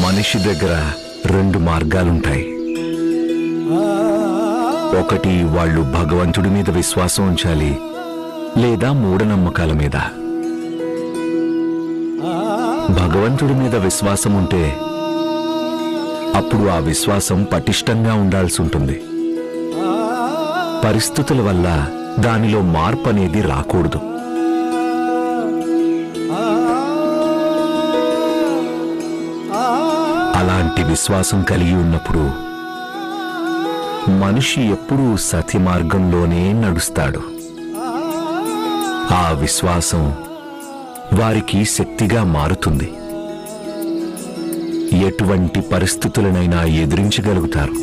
మనిషి దగ్గర రెండు మార్గాలుంటాయి. ఒకటి వాళ్ళు భగవంతుడి మీద విశ్వాసం ఉంచాలి, లేదా మూఢనమ్మకాల మీద. భగవంతుడి మీద విశ్వాసం ఉంటే అప్పుడు ఆ విశ్వాసం పటిష్టంగా ఉండాల్సి ఉంటుంది. పరిస్థితుల వల్ల దానిలో మార్పు అనేది రాకూడదు. అలాంటి విశ్వాసం కలిగి ఉన్నప్పుడు మనిషి ఎప్పుడూ సతి మార్గంలోనే నడుస్తాడు. ఆ విశ్వాసం వారికి శక్తిగా మారుతుంది. ఎటువంటి పరిస్థితులనైనా ఎదిరించగలుగుతారు.